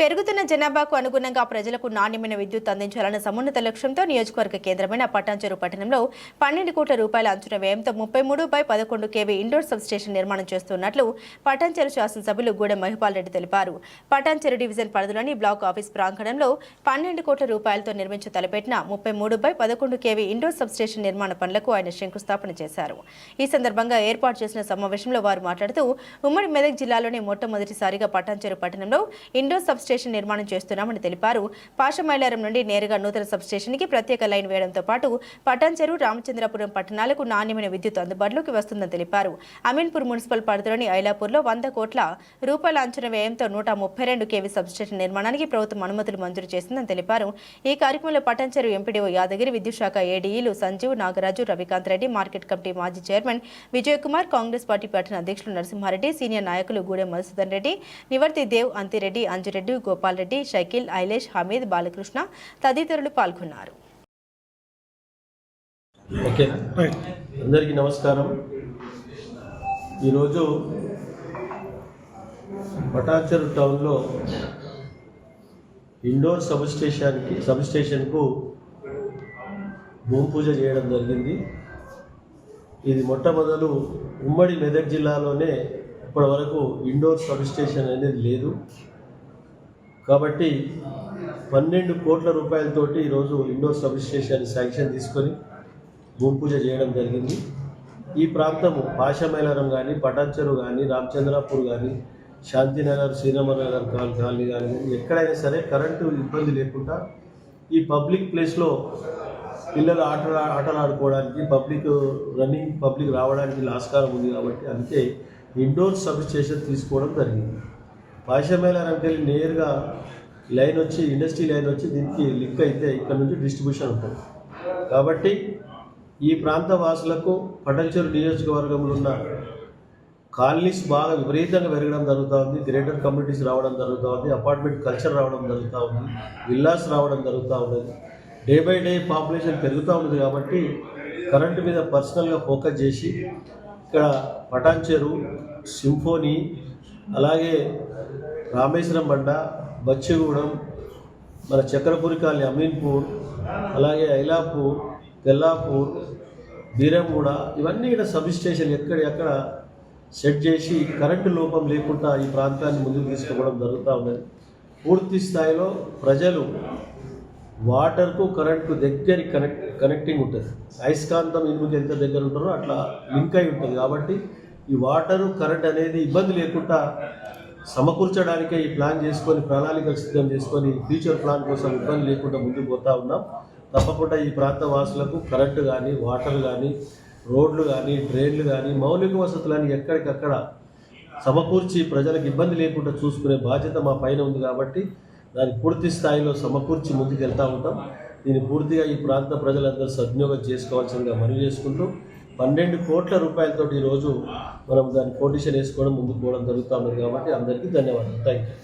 పెరుగుతున్న జనాభాకు అనుగుణంగా ప్రజలకు నాణ్యమైన విద్యుత్ అందించాలన్న సమున్నత లక్ష్యంతో నియోజకవర్గ కేంద్రమైన పటాన్చెరు పట్టణంలో 12 కోట్ల రూపాయల అంచనా వ్యయంతో 33/11 kV ఇండోర్ సబ్స్టేషన్ నిర్మాణం చేస్తున్నట్లు పటాన్చెరు శాసనసభ్యులు గూడెం మహిపాల్ రెడ్డి తెలిపారు. పటాన్చెరు డివిజన్ పరిధిలోని బ్లాక్ ఆఫీస్ ప్రాంగణంలో 12 కోట్ల రూపాయలతో నిర్మించ తలపెట్టిన 33/11 kV ఇండోర్ సబ్స్టేషన్ నిర్మాణ పనులకు ఆయన శంకుస్థాపన చేశారు. ఈ సందర్భంగా ఏర్పాటు చేసిన సమావేశంలో వారు మాట్లాడుతూ ఉమ్మడి మెదక్ జిల్లాలోనే మొట్టమొదటిసారిగా పటాన్చెరు పట్టణంలో ఇండోర్ సబ్స్టేషన్ నిర్మాణం చేస్తున్నామని తెలిపారు. పాషమైలారం నుండి నేరుగా నూతన సబ్స్టేషన్కి ప్రత్యేక లైన్ వేయడంతో పాటు పటాన్చెరు, రామచంద్రపురం పట్టణాలకు నాణ్యమైన విద్యుత్ అందుబాటులోకి వస్తుందని తెలిపారు. అమీన్పూర్ మున్సిపల్ పరిధిలోని ఐలాపూర్లో 100 కోట్ల రూపాయల అంచనా వ్యయంతో 132 kV సబ్స్టేషన్ నిర్మాణానికి ప్రభుత్వం అనుమతులు మంజూరు చేసిందని తెలిపారు. ఈ కార్యక్రమంలో పటాన్చెరు ఎంపీడీఓ యాదగిరి, విద్యుత్ శాఖ ఏడీఈలు సంజీవ్, నాగరాజు, రవికాంత్ రెడ్డి, మార్కెట్ కమిటీ మాజీ చైర్మన్ విజయ్ కుమార్, కాంగ్రెస్ పార్టీ పట్టణ అధ్యక్షులు నరసింహారెడ్డి, సీనియర్ నాయకులు గూడెం మధుసూదన్ రెడ్డి, నివర్తి దేవ్, అంతిరెడ్డి, అంజురెడ్డి, గోపాల్ రెడ్డి, షకీల్, ఐలేష్, హమీద్, బాలకృష్ణ తదితరులు పాల్గొన్నారు. అందరికీ నమస్కారం. ఈరోజు పటాన్చెరు టౌన్లో ఇండోర్ సబ్స్టేషన్కు భూమి పూజ చేయడం జరిగింది. ఇది మొట్టమొదలు ఉమ్మడి మెదక్ జిల్లాలోనే ఇప్పటి వరకు ఇండోర్ సబ్స్టేషన్ అనేది లేదు. కాబట్టి 12 కోట్ల రూపాయలతోటి ఈరోజు ఇండోర్ సబ్స్టేషన్ శాంక్షన్ తీసుకొని భూమి పూజ చేయడం జరిగింది. ఈ ప్రాంతము పాషమైలారం కానీ, పటాన్చెరు కానీ, రామచంద్రపూర్ కానీ, శాంతినగర్, శ్రీరామనగర్ కాలనీ కానీ ఎక్కడైనా సరే కరెంటు ఇబ్బంది లేకుండా ఈ పబ్లిక్ ప్లేస్లో పిల్లలు ఆటలు ఆడుకోవడానికి, పబ్లిక్ రావడానికి ఆస్కారం ఉంది. కాబట్టి అందుకే ఇండోర్ సబ్స్టేషన్ తీసుకోవడం జరిగింది. పాషమైలారంకి వెళ్ళి నేరుగా లైన్ వచ్చి ఇండస్ట్రీ లైన్ వచ్చి దీనికి లింక్ అయితే ఇక్కడ నుంచి డిస్ట్రిబ్యూషన్ ఉంటుంది. కాబట్టి ఈ ప్రాంత వాసులకు పటాన్చెరు నియోజకవర్గంలో ఉన్న కాలనీస్ బాగా విపరీతంగా పెరగడం జరుగుతూ ఉంది. గ్రేటర్ కమ్యూనిటీస్ రావడం జరుగుతూ ఉంది. అపార్ట్మెంట్ కల్చర్ రావడం జరుగుతూ ఉంది. విల్లాస్ రావడం జరుగుతూ ఉన్నది. డే బై డే పాపులేషన్ పెరుగుతూ ఉన్నది. కాబట్టి కరెంటు మీద పర్సనల్గా ఫోకస్ చేసి ఇక్కడ పటాన్చెరు, సింఫోనీ, అలాగే రామేశ్వరం బండ, బచ్చిగూడెం, మన చక్రపురి కాలనీ, అమీన్పూర్, అలాగే ఐలాపూర్, తెల్లాపూర్, బీరంగూడ ఇవన్నీ ఇక్కడ సబ్స్టేషన్ ఎక్కడ సెట్ చేసి కరెంటు లోపం లేకుండా ఈ ప్రాంతాన్ని ముందుకు తీసుకుపోవడం జరుగుతూ ఉన్నది. పూర్తి స్థాయిలో ప్రజలు వాటర్కు కరెంటు దగ్గర కనెక్టింగ్ ఉంటుంది. అయస్కాంతం ఇనుముకి ఎంత దగ్గర ఉంటారో అట్లా లింక్ అయి ఉంటుంది. కాబట్టి ఈ వాటరు కరెంట్ అనేది ఇబ్బంది లేకుండా సమకూర్చడానికే ఈ ప్లాన్ చేసుకొని, ప్రణాళికలు సిద్ధం చేసుకొని ఫ్యూచర్ ప్లాన్ కోసం ఇబ్బంది లేకుండా ముందుకు పోతూ ఉన్నాం. తప్పకుండా ఈ ప్రాంత వాసులకు కరెంటు కానీ, వాటర్ కానీ, రోడ్లు కానీ, డ్రైన్లు కానీ, మౌలిక వసతులని ఎక్కడికక్కడ సమకూర్చి ప్రజలకు ఇబ్బంది లేకుండా చూసుకునే బాధ్యత మా పైన ఉంది. కాబట్టి దాన్ని పూర్తి స్థాయిలో సమకూర్చి ముందుకు వెళ్తూ ఉంటాం. దీన్ని పూర్తిగా ఈ ప్రాంత ప్రజలందరూ సద్వినియోగం చేసుకోవాల్సిందిగా మనవి చేసుకుంటూ 12 కోట్ల రూపాయలతో ఈరోజు మనం దాన్ని కొటేషన్ వేసుకోవడం ముందుకు పోవడం జరుగుతూ ఉంది. కాబట్టి అందరికీ ధన్యవాదాలు. Thank you.